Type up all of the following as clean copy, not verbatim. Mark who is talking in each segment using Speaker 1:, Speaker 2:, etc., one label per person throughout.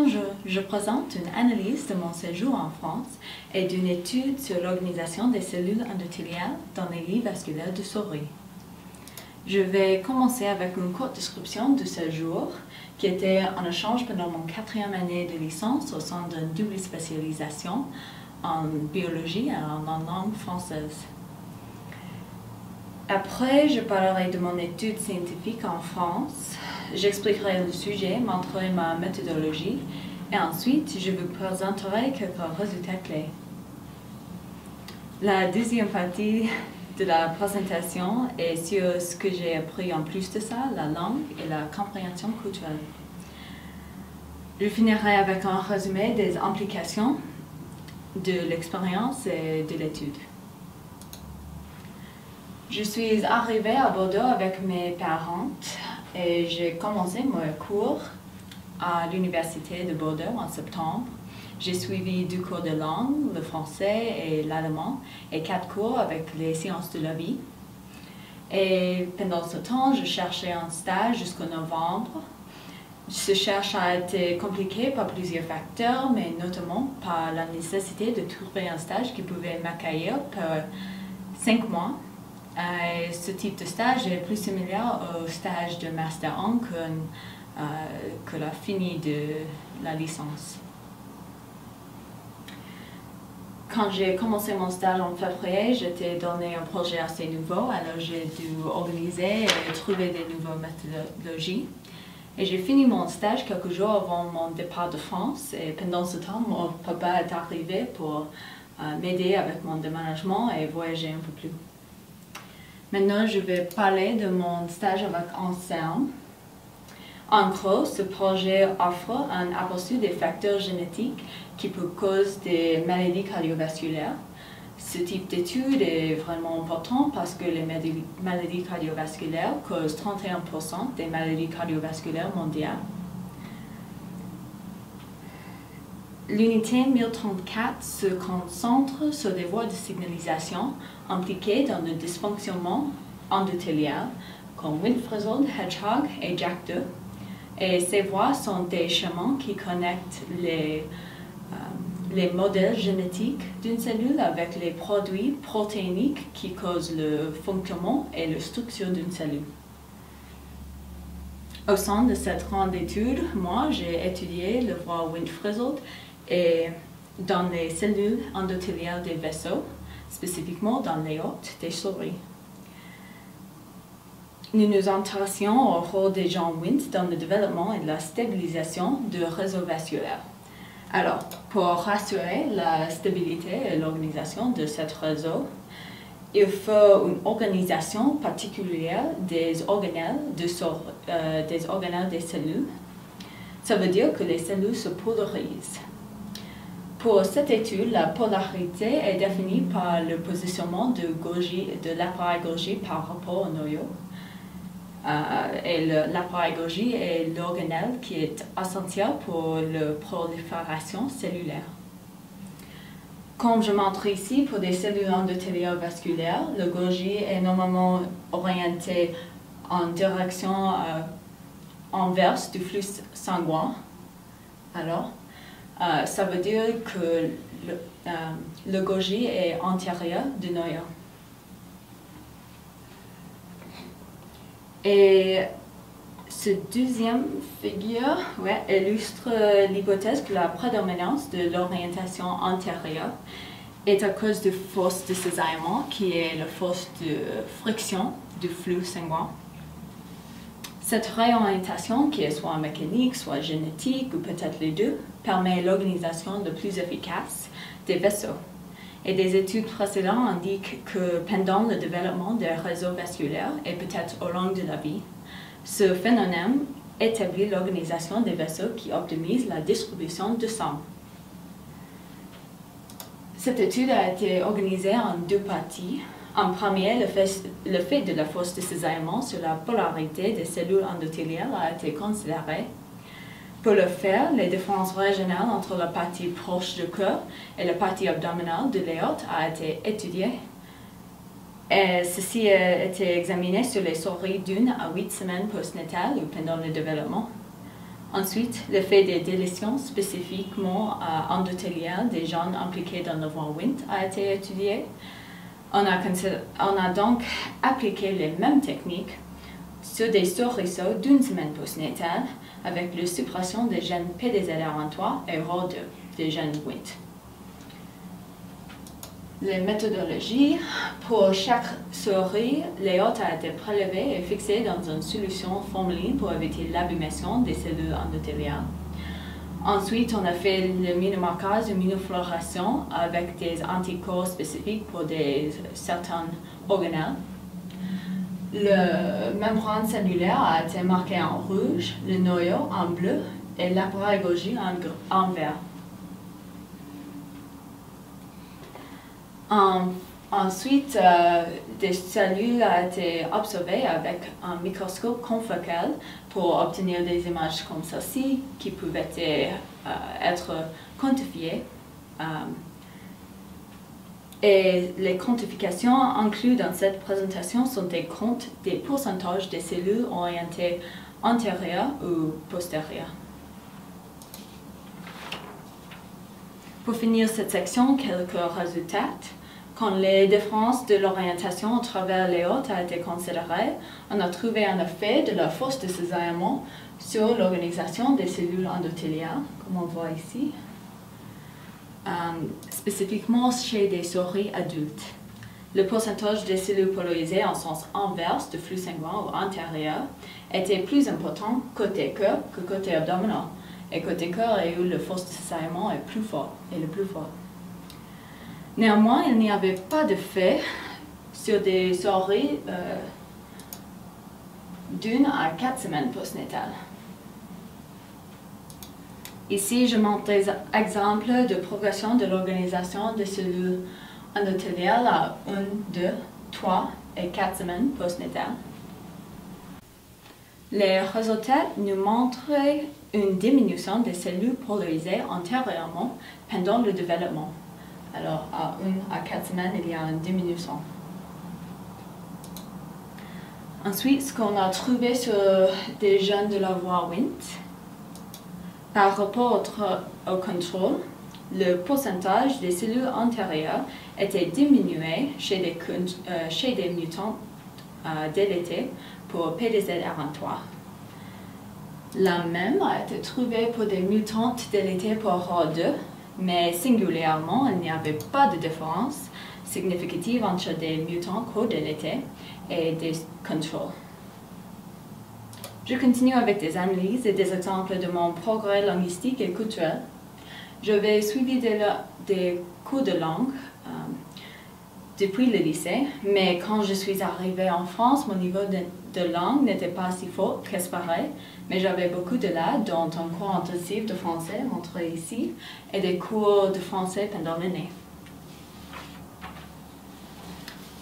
Speaker 1: Bonjour, je présente une analyse de mon séjour en France et d'une étude sur l'organisation des cellules endothéliales dans les lits vasculaires de souris. Je vais commencer avec une courte description du séjour qui était en échange pendant mon 4e année de licence au sein d'une double spécialisation en biologie et en langue française. Après, je parlerai de mon étude scientifique en France. J'expliquerai le sujet, montrerai ma méthodologie et ensuite je vous présenterai quelques résultats clés. La deuxième partie de la présentation est sur ce que j'ai appris en plus de ça, la langue et la compréhension culturelle. Je finirai avec un résumé des implications de l'expérience et de l'étude. Je suis arrivée à Bordeaux avec mes parents et j'ai commencé mon cours à l'Université de Bordeaux en septembre. J'ai suivi 2 cours de langue, le français et l'allemand, et 4 cours avec les sciences de la vie. Et pendant ce temps, je cherchais un stage jusqu'au novembre. Ce cherche a été compliqué par plusieurs facteurs, mais notamment par la nécessité de trouver un stage qui pouvait m'accueillir pour 5 mois. Ce type de stage est plus similaire au stage de Master 1 que la finie de la licence. Quand j'ai commencé mon stage en février, j'étais donné un projet assez nouveau, alors j'ai dû organiser et trouver des nouvelles méthodologies. Et j'ai fini mon stage quelques jours avant mon départ de France, et pendant ce temps, mon papa est arrivé pour m'aider avec mon déménagement et voyager un peu plus. Maintenant, je vais parler de mon stage avec Anselme. En gros, ce projet offre un aperçu des facteurs génétiques qui peuvent causer des maladies cardiovasculaires. Ce type d'étude est vraiment important parce que les maladies cardiovasculaires causent 31% des maladies cardiovasculaires mondiales. L'unité 1034 se concentre sur des voies de signalisation impliquées dans le dysfonctionnement endothélial, comme Winfriesl, Hedgehog et JAK2. Et ces voies sont des chemins qui connectent les modèles génétiques d'une cellule avec les produits protéiniques qui causent le fonctionnement et la structure d'une cellule. Au sein de cette grande étude, moi, j'ai étudié le voie Winfriesl et dans les cellules endothéliales des vaisseaux, spécifiquement dans l'aorte des souris. Nous nous intéressions au rôle des gens Wnt dans le développement et la stabilisation du réseau vasculaire. Alors, pour rassurer la stabilité et l'organisation de ce réseau, il faut une organisation particulière des organelles des cellules. Ça veut dire que les cellules se polarisent. Pour cette étude, la polarité est définie par le positionnement de l'appareil Golgi par rapport au noyau. Et l'appareil Golgi est l'organelle qui est essentiel pour la prolifération cellulaire. Comme je montre ici, pour des cellules endothéliales vasculaires, le Golgi est normalement orienté en direction inverse du flux sanguin. Alors, ça veut dire que le Golgi est antérieur du noyau. Et cette deuxième figure illustre l'hypothèse que la prédominance de l'orientation antérieure est à cause de force de cisaillement, qui est la force de friction du flux sanguin. Cette réorientation, qui est soit mécanique, soit génétique, ou peut-être les deux, permet l'organisation la plus efficace des vaisseaux. Et des études précédentes indiquent que pendant le développement des réseaux vasculaires, et peut-être au long de la vie, ce phénomène établit l'organisation des vaisseaux qui optimise la distribution du sang. Cette étude a été organisée en 2 parties. En premier, le fait de la force de cisaillement sur la polarité des cellules endothéliales a été considéré. Pour le faire, les différences régionales entre la partie proche du cœur et la partie abdominale de l'aorte a été étudiée. Et ceci a été examiné sur les souris d'1 à 8 semaines postnatales ou pendant le développement. Ensuite, l'effet des délétions spécifiquement endothéliales des gènes impliqués dans le voie Wnt a été étudié. On a donc appliqué les mêmes techniques sur des soubresauts d'une semaine postnatale avec la suppression des gènes PDZR1-3 et ROR2 des gènes Wnt. Les méthodologies: pour chaque souris, l'éote a été prélevée et fixée dans une solution formaline pour éviter l'abîmation des cellules endothéliales. Ensuite, on a fait l'immunomarquage, l'immunofluorescence avec des anticorps spécifiques pour certains organelles. La membrane cellulaire a été marquée en rouge, le noyau en bleu et l'appareil Golgi en vert. Ensuite, des cellules ont été observées avec un microscope confocal pour obtenir des images comme celle-ci qui pouvaient être quantifiées. Et les quantifications incluses dans cette présentation sont des comptes des pourcentages des cellules orientées antérieures ou postérieures. Pour finir cette section, quelques résultats. Quand les différences de l'orientation à travers les hôtes ont été considérées, on a trouvé un effet de la force de cisaillement sur l'organisation des cellules endothéliales, comme on voit ici, spécifiquement chez des souris adultes. Le pourcentage des cellules polarisées en sens inverse de flux sanguin ou antérieur était plus important côté cœur que côté abdominal, et côté cœur est où la force de cisaillement est le plus fort. Néanmoins, il n'y avait pas d'effet sur des souris d'1 à 4 semaines postnatales. Ici, je montre des exemples de progression de l'organisation des cellules endothéliales à 1, 2, 3 et 4 semaines postnatales. Les résultats nous montraient une diminution des cellules polarisées antérieurement pendant le développement. Alors, à 1 à 4 semaines, il y a une diminution. Ensuite, ce qu'on a trouvé sur des jeunes de la voie Wnt, par rapport au contrôle, le pourcentage des cellules antérieures était diminué chez des mutants délétés pour PDZR1-3. La même a été trouvée pour des mutantes délétées pour ROR2, mais singulièrement, il n'y avait pas de différence significative entre des mutants co-délétés et des contrôles. Je continue avec des analyses et des exemples de mon progrès linguistique et culturel. J'avais suivi des cours de langue depuis le lycée, mais quand je suis arrivée en France, mon niveau de langue n'était pas si fort qu'espéré, mais j'avais beaucoup de là, dont un cours intensif de français montré ici, et des cours de français pendant l'année.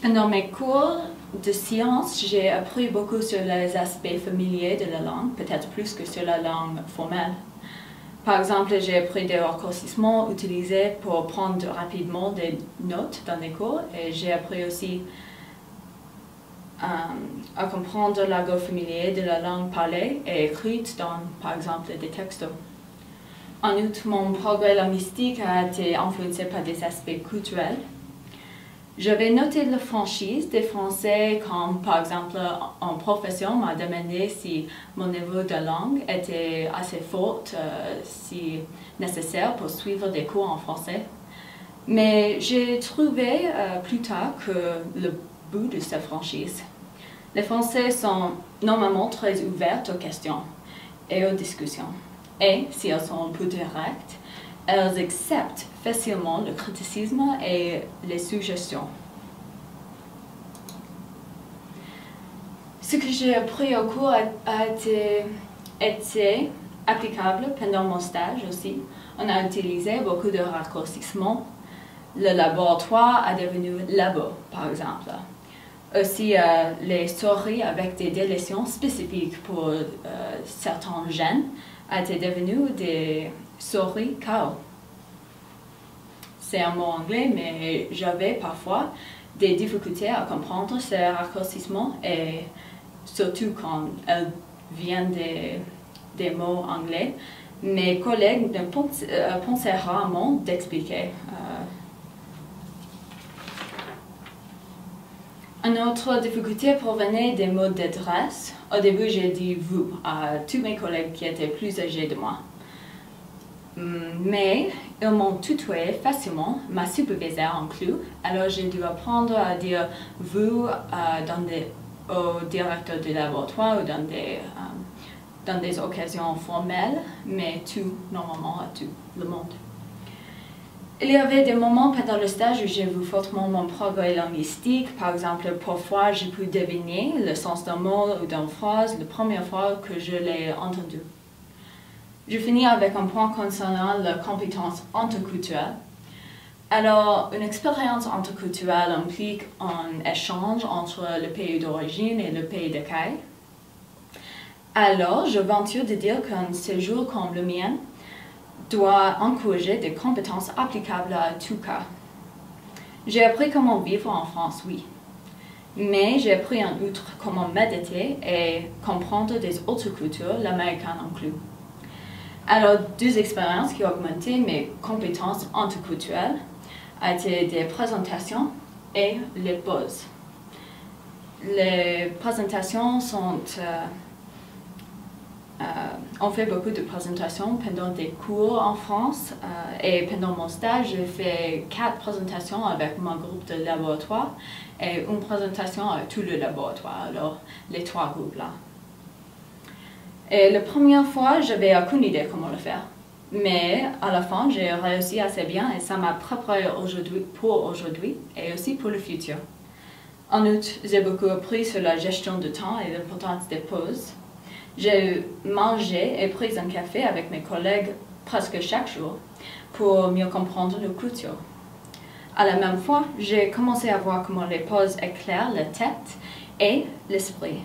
Speaker 1: Pendant mes cours de sciences, j'ai appris beaucoup sur les aspects familiers de la langue, peut-être plus que sur la langue formelle. Par exemple, j'ai appris des raccourcissements utilisés pour prendre rapidement des notes dans les cours, et j'ai appris aussi à comprendre l'argot familier de la langue parlée et écrite dans, par exemple, des textos. En outre, mon progrès linguistique a été influencé par des aspects culturels. J'avais noté la franchise des Français comme, par exemple, en profession m'a demandé si mon niveau de langue était assez fort, si nécessaire pour suivre des cours en français. Mais j'ai trouvé plus tard que le bout de cette franchise. Les Français sont normalement très ouverts aux questions et aux discussions. Et si elles sont peu directes, elles acceptent facilement le criticisme et les suggestions. Ce que j'ai appris au cours a été applicable pendant mon stage aussi. On a utilisé beaucoup de raccourcissements. Le laboratoire a devenu labo, par exemple. Aussi, les souris avec des délétions spécifiques pour certains gènes a été devenu des souris KO. C'est un mot anglais, mais j'avais parfois des difficultés à comprendre ces raccourcissements, et surtout quand elles viennent des mots anglais, mes collègues ne pensaient rarement d'expliquer. Une autre difficulté provenait des mots d'adresse. Au début, j'ai dit « vous » à tous mes collègues qui étaient plus âgés de moi. Mais ils m'ont tutoyé facilement, ma superviseure inclus, alors j'ai dû apprendre à dire « vous » au directeur du laboratoire ou dans des occasions formelles, mais « tu » normalement à tout le monde. Il y avait des moments pendant le stage où j'ai vu fortement mon progrès linguistique. Par exemple, parfois j'ai pu deviner le sens d'un mot ou d'une phrase la première fois que je l'ai entendu. Je finis avec un point concernant la compétence interculturelle. Alors, une expérience interculturelle implique un échange entre le pays d'origine et le pays d'accueil. Alors, je venture de dire qu'un séjour comme le mien doit encourager des compétences applicables à tout cas. J'ai appris comment vivre en France, oui. Mais j'ai appris en outre comment méditer et comprendre des autres cultures, l'américaine inclus. Alors, deux expériences qui ont augmenté mes compétences interculturelles ont été des présentations et les pauses. Les présentations sont... on fait beaucoup de présentations pendant des cours en France et pendant mon stage, j'ai fait 4 présentations avec mon groupe de laboratoire et une présentation à tout le laboratoire, alors les 3 groupes là. Et la première fois, j'avais aucune idée comment le faire. Mais à la fin, j'ai réussi assez bien et ça m'a préparé pour aujourd'hui et aussi pour le futur. En outre, j'ai beaucoup appris sur la gestion du temps et l'importance des pauses. J'ai mangé et pris un café avec mes collègues presque chaque jour pour mieux comprendre leur culture. À la même fois, j'ai commencé à voir comment les pauses éclairent la tête et l'esprit.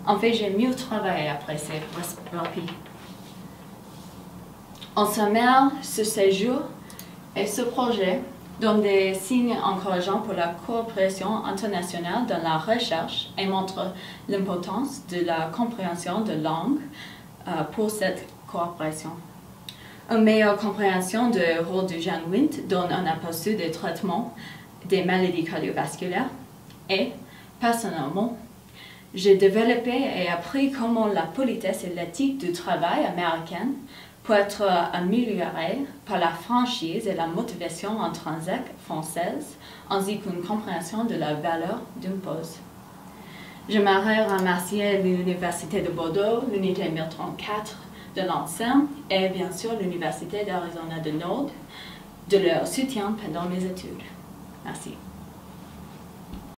Speaker 1: En fait, j'ai mieux travaillé après ces repas. En sommaire, ce séjour et ce projet donnent des signes encourageants pour la coopération internationale dans la recherche et montrent l'importance de la compréhension de langue pour cette coopération. Une meilleure compréhension du rôle du jeune Wnt donne un aperçu des traitements des maladies cardiovasculaires et, personnellement, j'ai développé et appris comment la politesse et l'éthique du travail américaine peut être améliorée par la franchise et la motivation intrinsèque française, ainsi qu'une compréhension de la valeur d'une pause. J'aimerais remercier l'Université de Bordeaux, l'unité 1034 de l'ANSEM et bien sûr l'Université d'Arizona de Nord de leur soutien pendant mes études. Merci.